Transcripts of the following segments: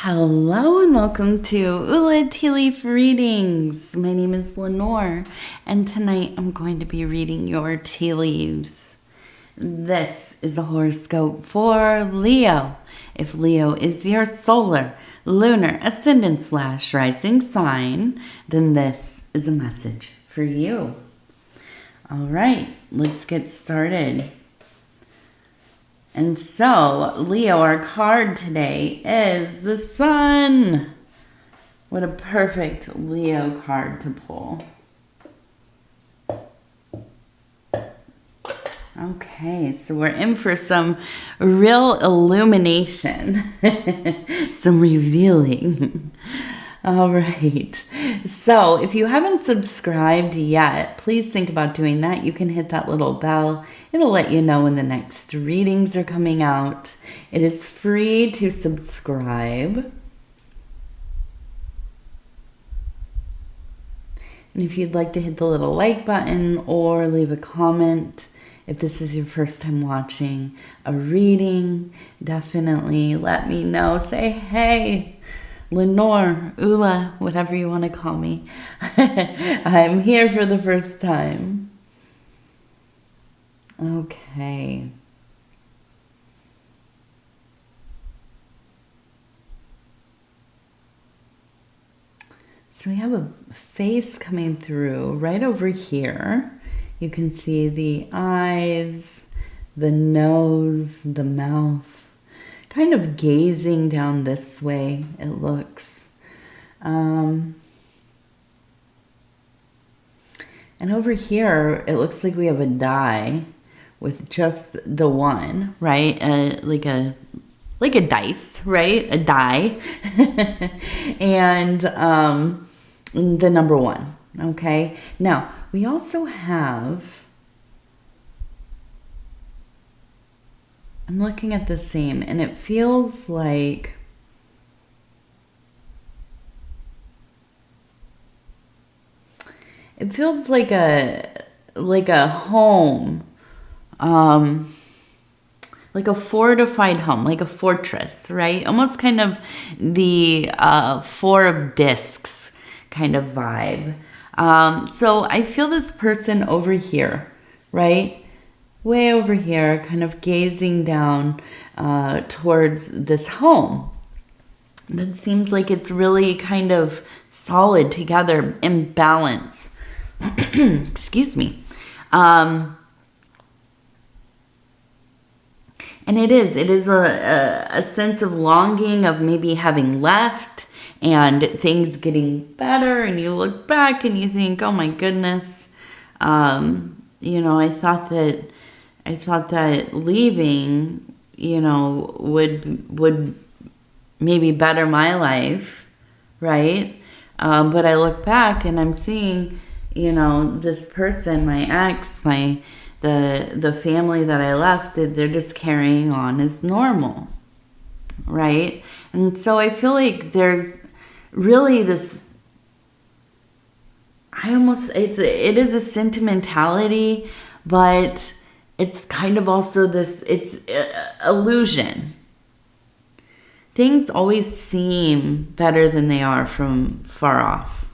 Hello and welcome to Ula Tea Leaf Readings. My name is Lenore and tonight I'm going to be reading your tea leaves. This is a horoscope for Leo. If Leo is your solar, lunar, ascendant / rising sign, then this is a message for you. All right, let's get started. And so, Leo, our card today is the Sun. What a perfect Leo card to pull. Okay, so we're in for some real illumination, some revealing. All right, so if you haven't subscribed yet, please think about doing that. You can hit that little bell. It'll let you know when the next readings are coming out. It is free to subscribe. And if you'd like to hit the little like button or leave a comment, if this is your first time watching a reading, definitely let me know. Say, hey, Lenore, Ula, whatever you want to call me. I'm here for the first time. Okay. So we have a face coming through right over here. You can see the eyes, the nose, the mouth. Kind of gazing down this way, it looks. And over here, it looks like we have a die with just the one, right? Like a dice, right? A die. And the number one, okay? Now, we also have... I'm looking at the same, and it feels like a home, like a fortified home, like a fortress, right? Almost kind of the Four of Discs kind of vibe. So I feel this person over here, right? Way over here, kind of gazing down towards this home. That seems like it's really kind of solid together, in balance. Excuse me. And it is a sense of longing of maybe having left and things getting better, and you look back and you think, oh my goodness, I thought that leaving, would maybe better my life, right? But I look back and I'm seeing, this person, my ex, the family that I left, that they're just carrying on as normal, right? And so I feel like there's really this, it is a sentimentality, but it's kind of also it's illusion. Things always seem better than they are from far off.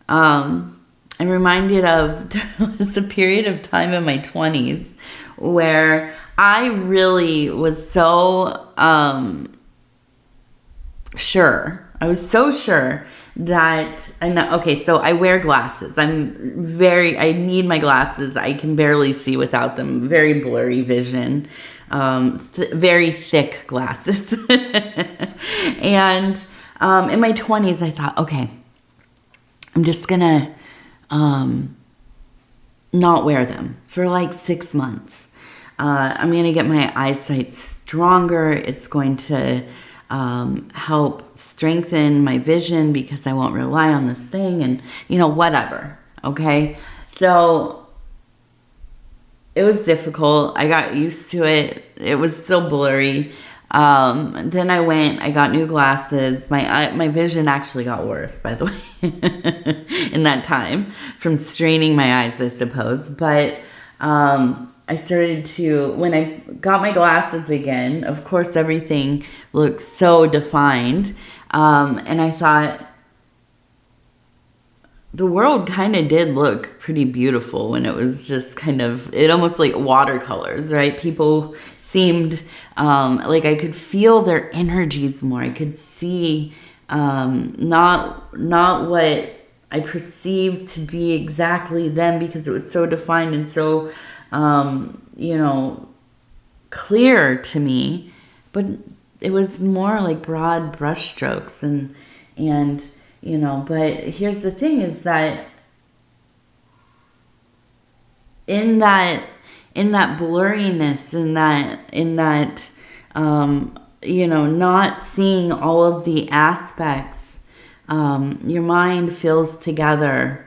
I'm reminded of, there was a period of time in my 20s where I really was so sure. I was so sure that, okay, so I wear glasses. I need my glasses. I can barely see without them. Very blurry vision. Very thick glasses. And in my 20s, I thought, okay, I'm just gonna not wear them for like 6 months. I'm gonna get my eyesight stronger. It's going to help strengthen my vision because I won't rely on this thing and, whatever. Okay. So it was difficult. I got used to it. It was still blurry. Then I got new glasses. My vision actually got worse, by the way, in that time from straining my eyes, I suppose. But, I started to, when I got my glasses again, of course, everything looks so defined. And I thought, the world kind of did look pretty beautiful when it was just kind of, it almost like watercolors, right? People seemed like I could feel their energies more. I could see not what I perceived to be exactly them, because it was so defined and so, clear to me. But it was more like broad brushstrokes and but here's the thing is that in that blurriness, in that not seeing all of the aspects, your mind fills together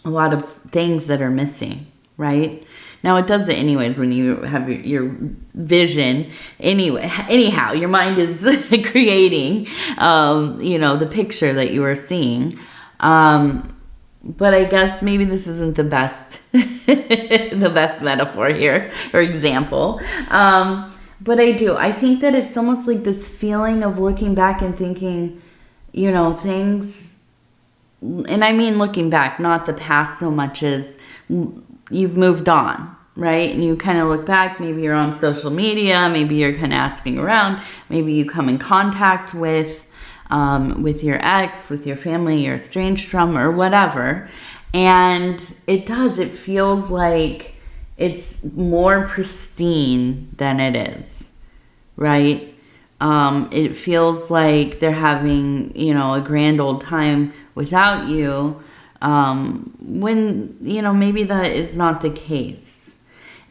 a lot of things that are missing, right? Now, it does it anyways when you have your vision. Anyhow, your mind is creating, the picture that you are seeing. But I guess maybe this isn't the best, the best metaphor here or example. But I think that it's almost like this feeling of looking back and thinking, things, and I mean looking back, not the past so much as you've moved on, right? And you kind of look back, maybe you're on social media, maybe you're kind of asking around, maybe you come in contact with your ex, with your family you're estranged from, or whatever. And it feels like it's more pristine than it is, right? It feels like they're having, a grand old time without you, when, maybe that is not the case.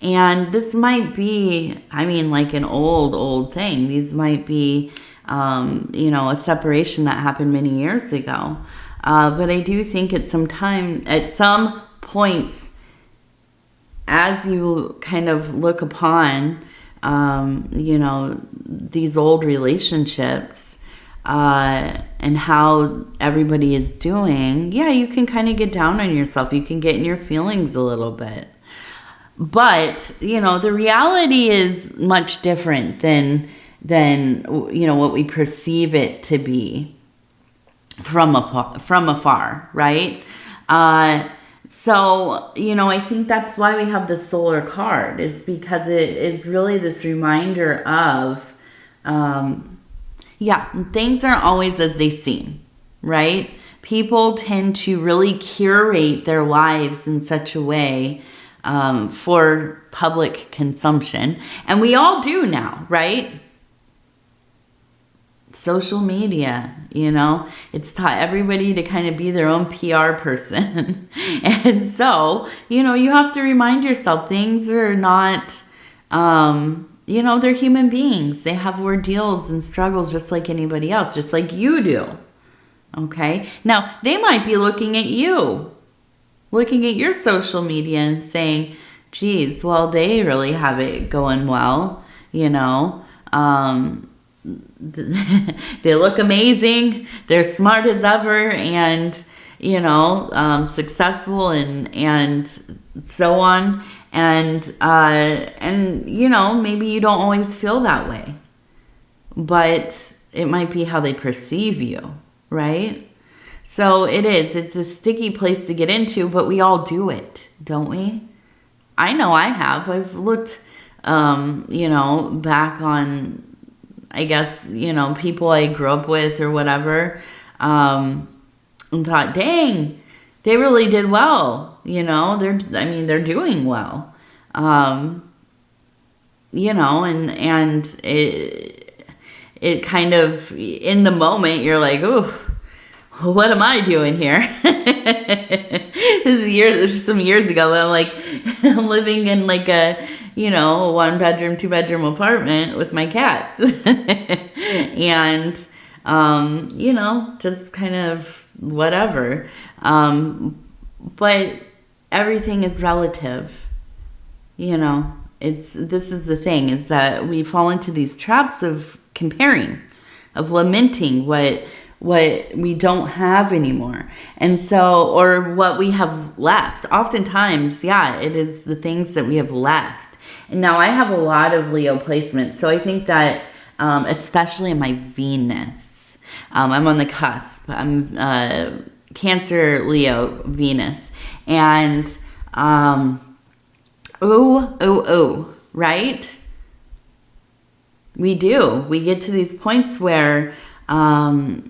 And this might be, like an old thing. These might be, a separation that happened many years ago. But I do think at some points, as you kind of look upon, these old relationships, and how everybody is doing, you can kind of get down on yourself. You can get in your feelings a little bit. But, the reality is much different than what we perceive it to be from afar, right? So, I think that's why we have the solar card, is because it is really this reminder of, things aren't always as they seem, right? People tend to really curate their lives in such a way for public consumption. And we all do now, right? Social media, it's taught everybody to kind of be their own PR person. And so, you have to remind yourself things are not, they're human beings. They have ordeals and struggles just like anybody else, just like you do. Okay? Now, they might be looking at you, looking at your social media and saying, geez, well, they really have it going well, they look amazing, they're smart as ever, and successful and so on, and maybe you don't always feel that way, but it might be how they perceive you, right? So it's a sticky place to get into, but we all do it, don't we? I know I have. I've looked back on, I guess, people I grew up with or whatever, and thought, dang, they really did well. They're doing well. And it kind of, in the moment, you're like, oh, what am I doing here? This is some years ago. I'm like, I'm living in like a, 1-bedroom, 2-bedroom apartment with my cats. And, just kind of whatever. But everything is relative. This is the thing, is that we fall into these traps of comparing, of lamenting what what we don't have anymore. And so, or what we have left. Oftentimes, yeah, it is the things that we have left. And now I have a lot of Leo placements. So I think that, especially in my Venus, I'm on the cusp. I'm Cancer, Leo, Venus. And, right? We do. We get to these points where I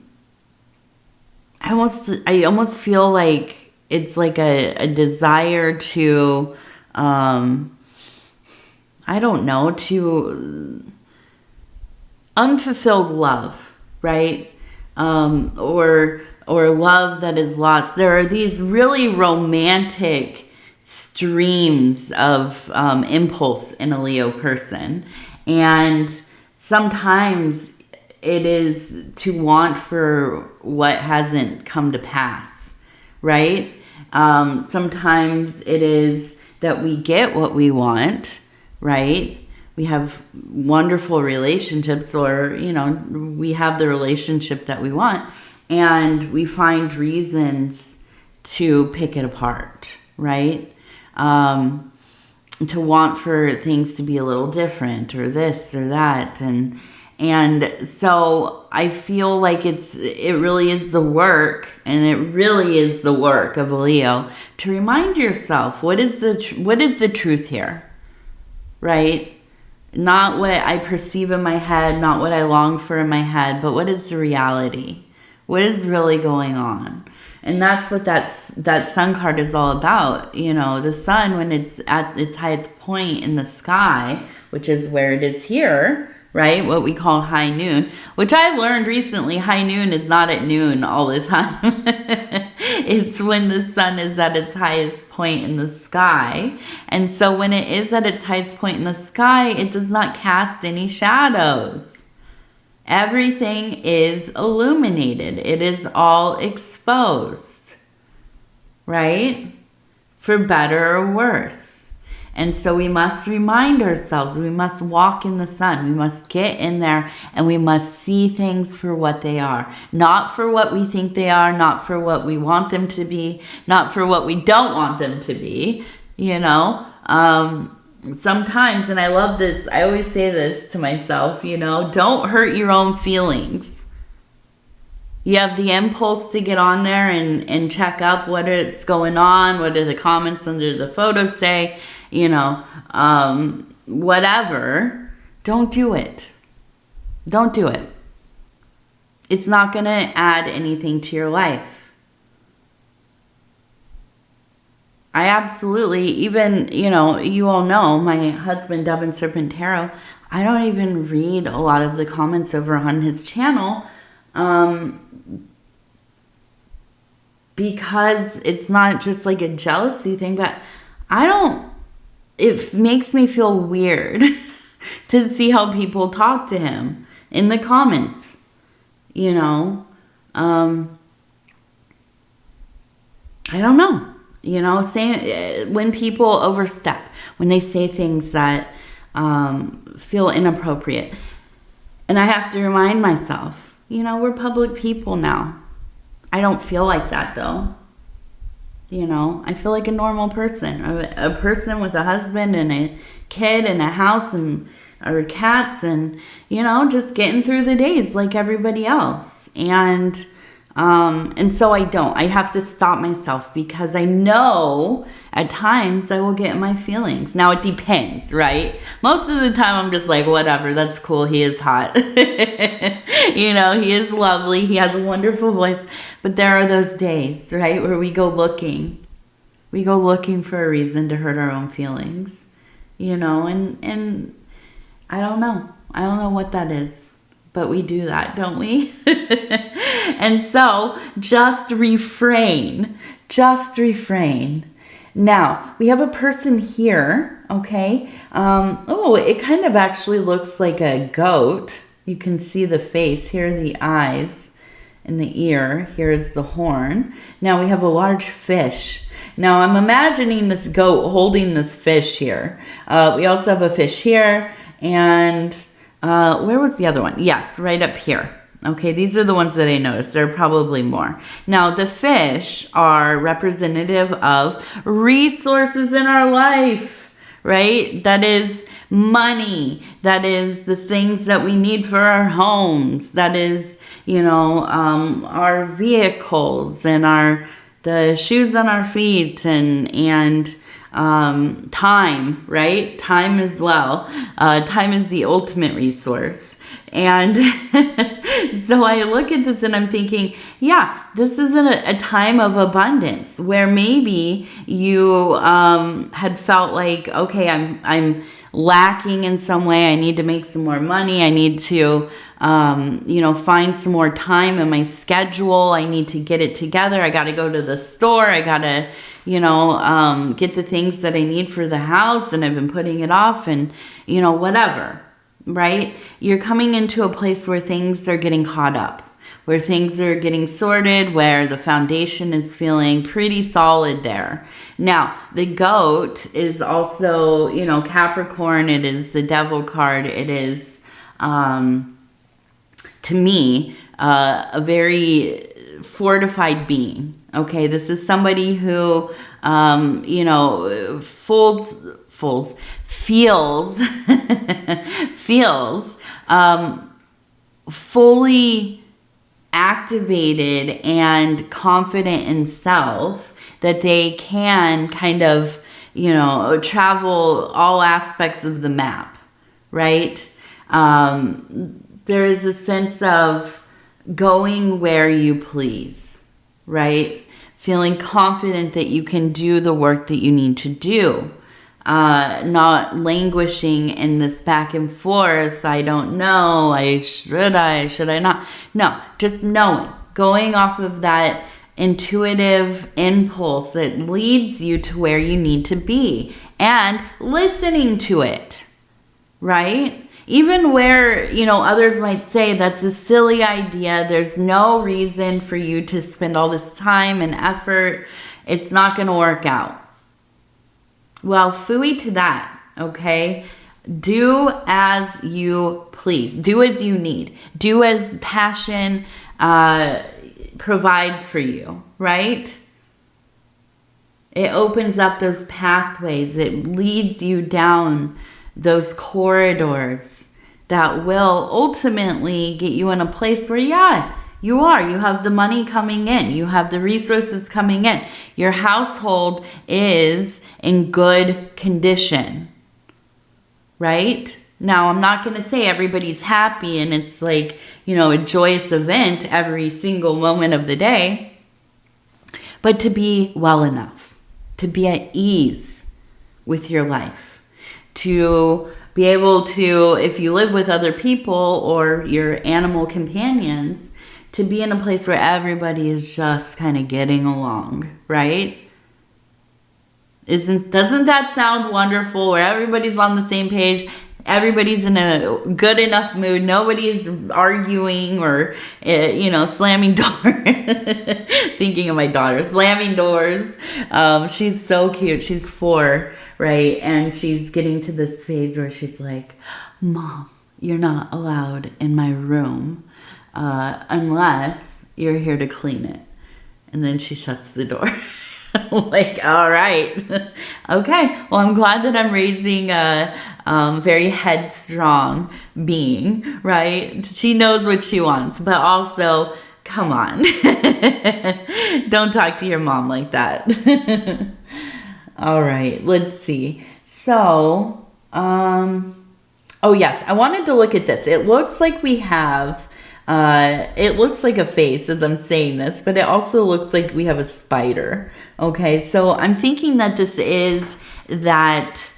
almost feel like it's like a desire to, I don't know, to unfulfilled love, right? Or love that is lost. There are these really romantic streams of impulse in a Leo person. And sometimes it is to want for what hasn't come to pass, right? Sometimes it is that we get what we want, right? We have wonderful relationships, or, we have the relationship that we want, and we find reasons to pick it apart, right? To want for things to be a little different, or this or that, and so I feel like it really is the work, and it really is the work of a Leo to remind yourself what is the truth here, right? Not what I perceive in my head, not what I long for in my head, but what is the reality? What is really going on? And that's what that sun card is all about. The sun, when it's at its highest point in the sky, which is where it is here, right? What we call high noon, which I learned recently, high noon is not at noon all the time. It's when the sun is at its highest point in the sky. And so when it is at its highest point in the sky, it does not cast any shadows. Everything is illuminated. It is all exposed, right? For better or worse. And so we must remind ourselves, we must walk in the sun. We must get in there, and we must see things for what they are. Not for what we think they are, not for what we want them to be, not for what we don't want them to be, Sometimes, and I love this, I always say this to myself, don't hurt your own feelings. You have the impulse to get on there and check up what is going on, what do the comments under the photos say, whatever. Don't do it. Don't do it. It's not going to add anything to your life. I absolutely, even, you all know, my husband, Dove and Serpent Tarot, I don't even read a lot of the comments over on his channel because it's not just like a jealousy thing, but it makes me feel weird to see how people talk to him in the comments, I don't know. Saying when people overstep, when they say things that feel inappropriate. And I have to remind myself, we're public people now. I don't feel like that, though. I feel like a normal person. A person with a husband and a kid and a house or cats and, just getting through the days like everybody else. And so I have to stop myself, because I know at times I will get in my feelings. Now it depends, right? Most of the time I'm just like, whatever, that's cool. He is hot. He is lovely. He has a wonderful voice. But there are those days, right, where we go looking. We go looking for a reason to hurt our own feelings, and I don't know. I don't know what that is. But we do that, don't we? And so just refrain. Just refrain. Now, we have a person here, okay? It kind of actually looks like a goat. You can see the face. Here are the eyes and the ear. Here's the horn. Now we have a large fish. Now I'm imagining this goat holding this fish here. We also have a fish here, and where was the other one? Yes, right up here. Okay, these are the ones that I noticed. There are probably more. Now, the fish are representative of resources in our life, right? That is money. That is the things that we need for our homes. That is, our vehicles and the shoes on our feet and time, right? Time as well. Time is the ultimate resource. And so I look at this and I'm thinking, yeah, this is a time of abundance where maybe you had felt like, okay, I'm lacking in some way. I need to make some more money. I need to, find some more time in my schedule. I need to get it together. I got to go to the store. I got to, get the things that I need for the house, and I've been putting it off and, whatever. Right? You're coming into a place where things are getting caught up, where things are getting sorted, where the foundation is feeling pretty solid there. Now, the goat is also, Capricorn. It is the devil card. It is, to me, a very fortified being. Okay, this is somebody who, feels fully activated and confident in self that they can kind of, travel all aspects of the map, right? There is a sense of going where you please, right? Feeling confident that you can do the work that you need to do. Not languishing in this back and forth. I don't know. Should I not? No, just knowing, going off of that intuitive impulse that leads you to where you need to be and listening to it, right? Even where, others might say that's a silly idea. There's no reason for you to spend all this time and effort. It's not going to work out. Well, phooey to that, okay? Do as you please. Do as you need. Do as passion provides for you, right? It opens up those pathways. It leads you down those corridors that will ultimately get you in a place where, yeah, you are. You have the money coming in. You have the resources coming in. Your household is in good condition, right? Now, I'm not going to say everybody's happy and it's like, a joyous event every single moment of the day, but to be well enough, to be at ease with your life, to be able to, if you live with other people or your animal companions, to be in a place where everybody is just kind of getting along, right? Doesn't that sound wonderful? Where everybody's on the same page, everybody's in a good enough mood, nobody's arguing or slamming doors. Thinking of my daughter, slamming doors. She's so cute. She's 4, right? And she's getting to this phase where she's like, "Mom, you're not allowed in my room unless you're here to clean it." And then she shuts the door. Like, all right. Okay. Well, I'm glad that I'm raising a very headstrong being, right? She knows what she wants, but also, come on. Don't talk to your mom like that. All right. Let's see. So, oh yes, I wanted to look at this. It looks like we have it looks like a face as I'm saying this, but it also looks like we have a spider. Okay, so I'm thinking that this is that,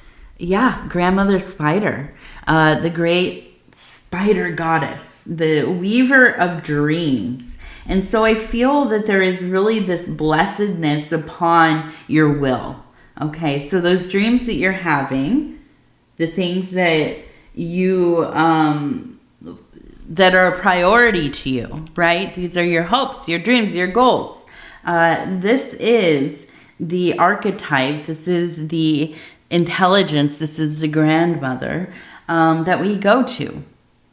grandmother spider, the great spider goddess, the weaver of dreams. And so I feel that there is really this blessedness upon your will. Okay, so those dreams that you're having, the things that you that are a priority to you, right? These are your hopes, your dreams, your goals. This is the archetype. This is the intelligence. This is the grandmother that we go to.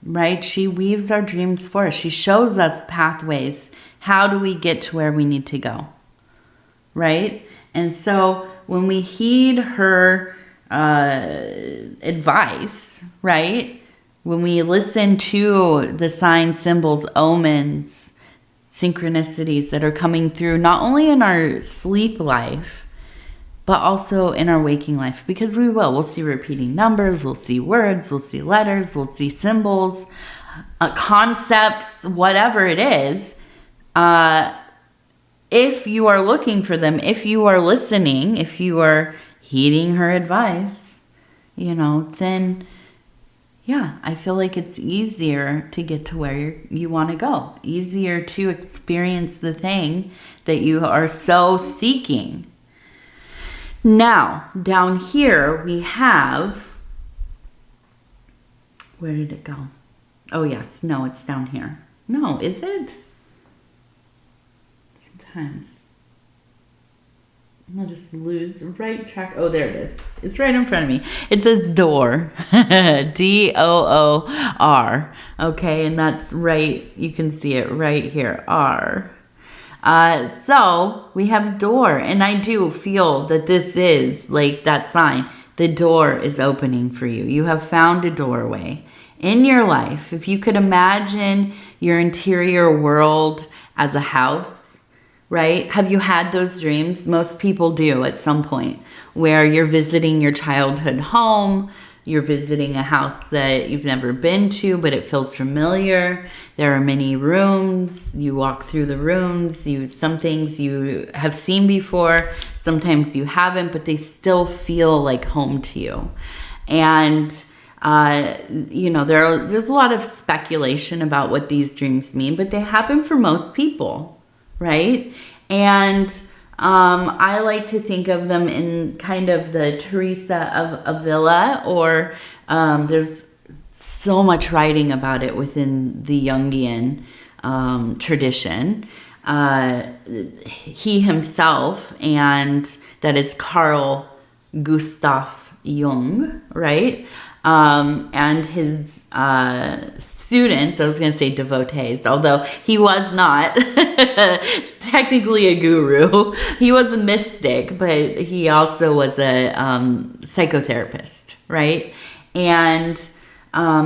right? She weaves our dreams for us. She shows us pathways. How do we get to where we need to go, right? And so when we heed her advice, right? When we listen to the signs, symbols, omens, synchronicities that are coming through, not only in our sleep life, but also in our waking life, because we'll see repeating numbers, we'll see words, we'll see letters, we'll see symbols, concepts, whatever it is. If you are looking for them, if you are listening, if you are heeding her advice, then yeah, I feel like it's easier to get to where you want to go. Easier to experience the thing that you are so seeking. Now, down here we have, where did it go? Oh yes, no, it's down here. No, is it? Sometimes I'll just lose right track. Oh, there it is. It's right in front of me. It says door. D-O-O-R. Okay, and that's right. You can see it right here. R. So we have door, and I do feel that this is like that sign. The door is opening for you. You have found a doorway in your life. If you could imagine your interior world as a house, right? Have you had those dreams? Most people do at some point, where you're visiting your childhood home, you're visiting a house that you've never been to, but it feels familiar. There are many rooms. You walk through the rooms. Some things you have seen before, sometimes you haven't, but they still feel like home to you. And there's a lot of speculation about what these dreams mean, but they happen for most people. Right? And I like to think of them in kind of the Teresa of Avila, or there's so much writing about it within the Jungian tradition. He himself, and that is Carl Gustav Jung, right? And his students, I was going to say devotees, although he was not technically a guru. He was a mystic, but he also was a psychotherapist, right? And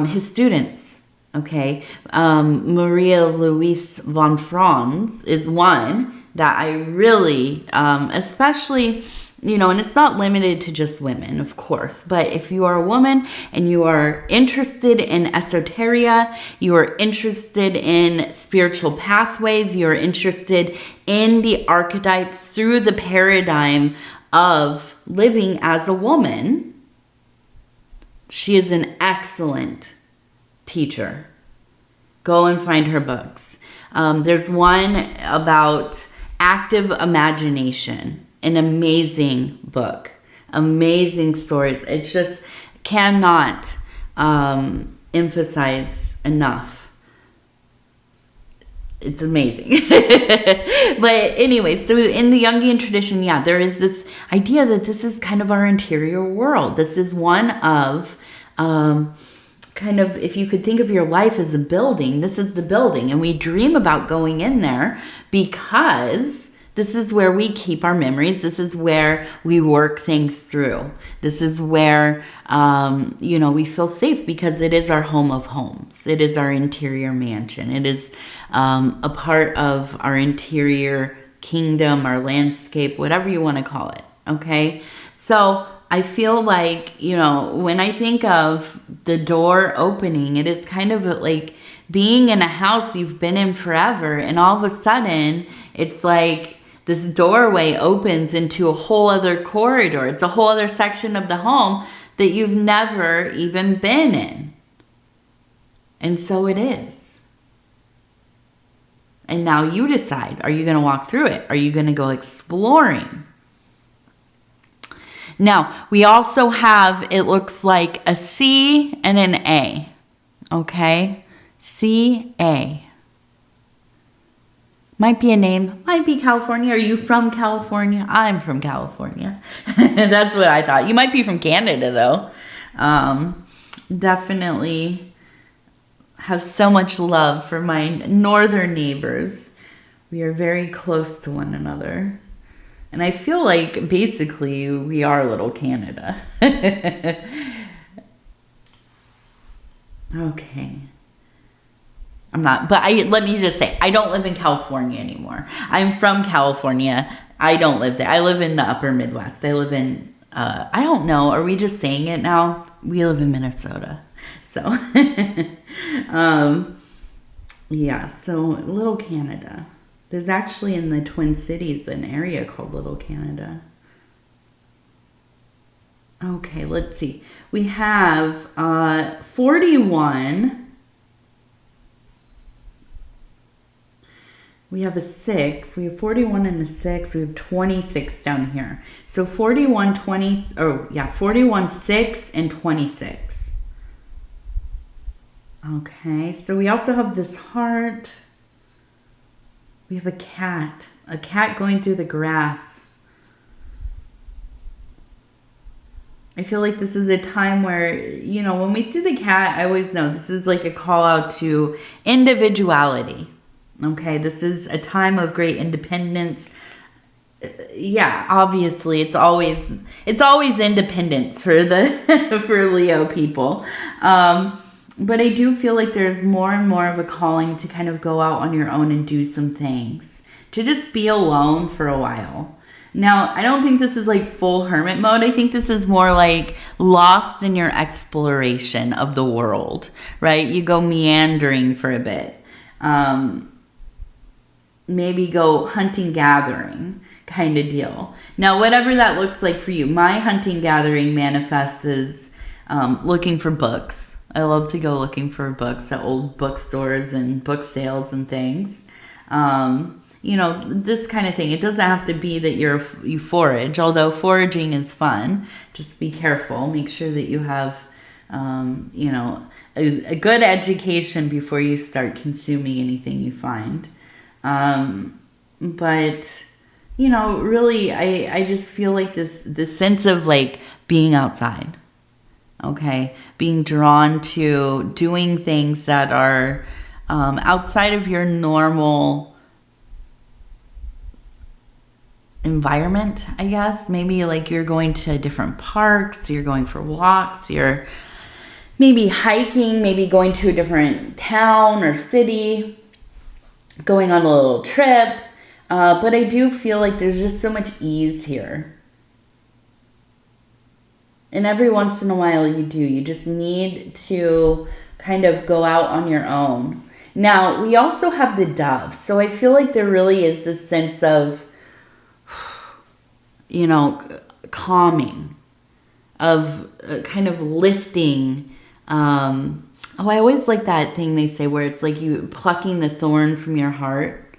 his students, okay? Maria Louise von Franz is one that I really, especially, and it's not limited to just women, of course, but if you are a woman and you are interested in esoteria, you are interested in spiritual pathways, you are interested in the archetypes through the paradigm of living as a woman, she is an excellent teacher. Go and find her books. There's one about active imagination. An amazing book, amazing stories. It just cannot emphasize enough. It's amazing. But anyway, so in the Jungian tradition, yeah, there is this idea that this is kind of our interior world. This is one of kind of, if you could think of your life as a building, this is the building. And we dream about going in there because this is where we keep our memories. This is where we work things through. This is where, we feel safe because it is our home of homes. It is our interior mansion. It is a part of our interior kingdom, our landscape, whatever you want to call it, okay? So I feel like, when I think of the door opening, it is kind of like being in a house you've been in forever, and all of a sudden, it's like, this doorway opens into a whole other corridor. It's a whole other section of the home that you've never even been in. And so it is. And now you decide, are you going to walk through it? Are you going to go exploring? Now, we also have, it looks like a C and an A. Okay? C-A. Might be a name, might be California. Are you from California? I'm from California. That's what I thought. You might be from Canada, though. Definitely have so much love for my northern neighbors. We are very close to one another. And I feel like basically we are little Canada. Okay. I'm not, but let me just say, I don't live in California anymore. I'm from California. I don't live there. I live in the upper Midwest. I live in, I don't know, are we just saying it now? We live in Minnesota. So, yeah, so Little Canada. There's actually in the Twin Cities an area called Little Canada. Okay, let's see. We have 41. We have a 6. We have 41 and a 6. We have 26 down here. So 41, 20, oh yeah, 41, 6, and 26. Okay, so we also have this heart. We have a cat going through the grass. I feel like this is a time where, you know, when we see the cat, I always know this is like a call out to individuality. Okay, this is a time of great independence. Yeah, obviously it's always independence for the for Leo people. But I do feel like there's more and more of a calling to kind of go out on your own and do some things. To just be alone for a while. Now, I don't think this is like full hermit mode. I think this is more like lost in your exploration of the world, right? You go meandering for a bit. Maybe go hunting gathering kind of deal. Now, whatever that looks like for you, my hunting gathering manifests as looking for books. I love to go looking for books at old bookstores and book sales and things. You know, this kind of thing. It doesn't have to be that you forage, although foraging is fun. Just be careful. Make sure that you have, you know, a good education before you start consuming anything you find. But, you know, really, I just feel like this sense of like being outside. Okay, being drawn to doing things that are outside of your normal environment, I guess. Maybe like you're going to different parks, you're going for walks, you're maybe hiking, maybe going to a different town or city, going on a little trip. But I do feel like there's just so much ease here. And every once in a while you do. You just need to kind of go out on your own. Now, we also have the dove. So I feel like there really is this sense of, you know, calming, of kind of lifting. I always like that thing they say where it's like you plucking the thorn from your heart,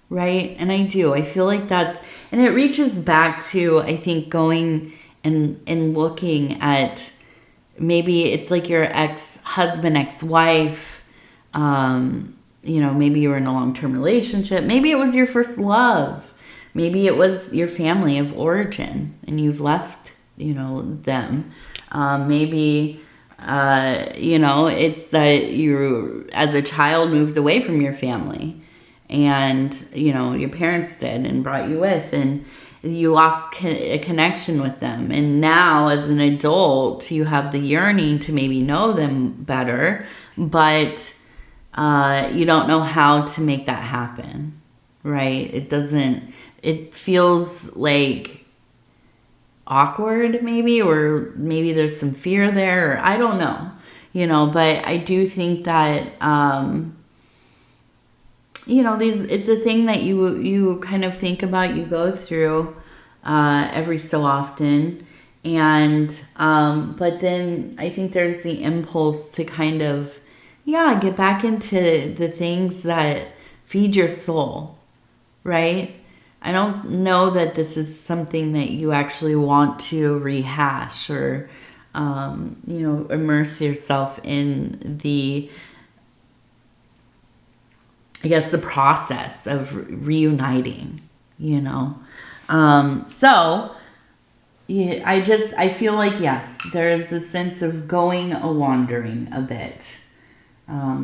right? And I do. I feel like that's, and it reaches back to, I think, going and looking at, maybe it's like your ex-husband, ex-wife, you know, maybe you were in a long-term relationship. Maybe it was your first love. Maybe it was your family of origin and you've left, you know, them. Maybe, you know, it's that you, as a child, moved away from your family and, you know, your parents did and brought you with, and you lost a connection with them. And now as an adult, you have the yearning to maybe know them better, but you don't know how to make that happen, right? It feels like awkward maybe, or maybe there's some fear there, or I don't know, you know, but I do think that, you know, it's a thing that you kind of think about, you go through every so often. And but then I think there's the impulse to kind of, yeah, get back into the things that feed your soul, right? I don't know that this is something that you actually want to rehash or, you know, immerse yourself in the, I guess, the process of reuniting, you know. So yeah, I feel like, yes, there is a sense of going a wandering a bit.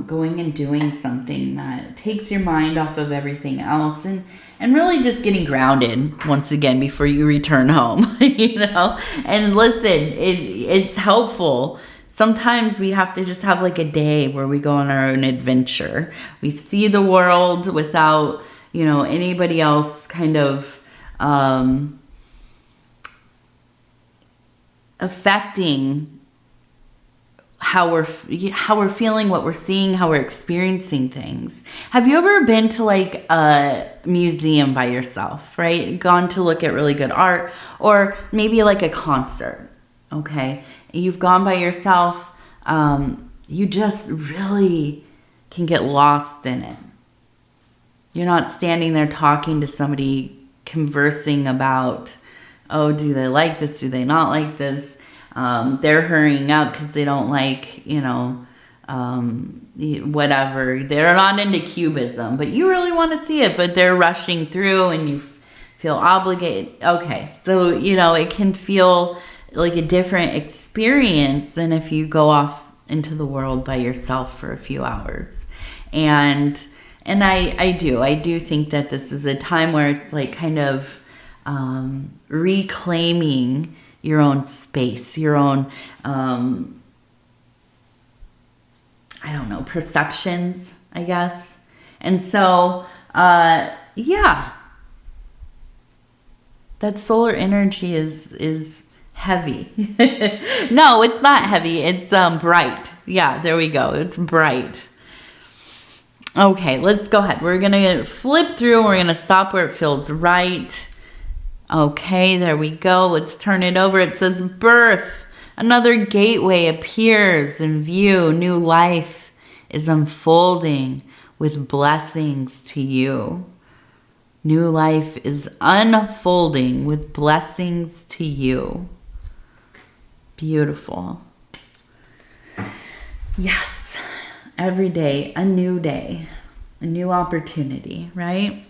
going and doing something that takes your mind off of everything else, and really just getting grounded once again before you return home, you know. And listen, it's helpful. Sometimes we have to just have like a day where we go on our own adventure. We see the world without, you know, anybody else kind of affecting how we're feeling, what we're seeing, how we're experiencing things. Have you ever been to like a museum by yourself, right? Gone to look at really good art, or maybe like a concert, okay? You've gone by yourself, you just really can get lost in it. You're not standing there talking to somebody, conversing about, oh, do they like this? Do they not like this? They're hurrying up because they don't like, you know, whatever. They're not into cubism, but you really want to see it, but they're rushing through and you feel obligated. Okay, so, you know, it can feel like a different experience than if you go off into the world by yourself for a few hours. And I do think that this is a time where it's like kind of reclaiming your own space, your own, I don't know, perceptions, I guess. And so, yeah, that solar energy is heavy. No, it's not heavy. It's bright. Yeah, there we go. It's bright. Okay, let's go ahead. We're going to flip through. We're going to stop where it feels right. Okay, there we go. Let's turn it over. It says birth. Another gateway appears in view. New life is unfolding with blessings to you. New life is unfolding with blessings to you. Beautiful. Yes. Every day, a new opportunity, right?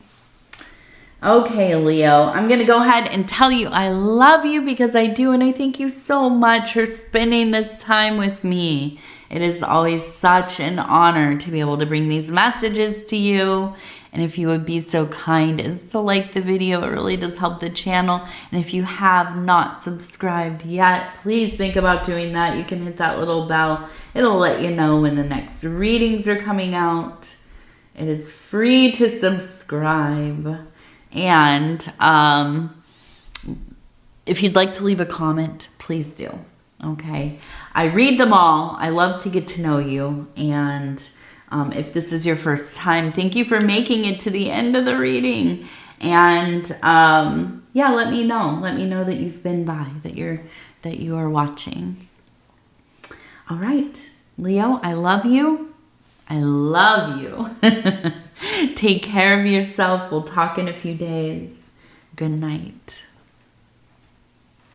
Okay, Leo, I'm going to go ahead and tell you I love you because I do, and I thank you so much for spending this time with me. It is always such an honor to be able to bring these messages to you. And if you would be so kind as to like the video, it really does help the channel. And if you have not subscribed yet, please think about doing that. You can hit that little bell. It'll let you know when the next readings are coming out. It is free to subscribe. And if you'd like to leave a comment, please do. Okay. I read them all. I love to get to know you. And if this is your first time, thank you for making it to the end of the reading. And yeah, let me know. Let me know that you've been by, that you are watching. All right, Leo, I love you. I love you. Take care of yourself. We'll talk in a few days. Good night.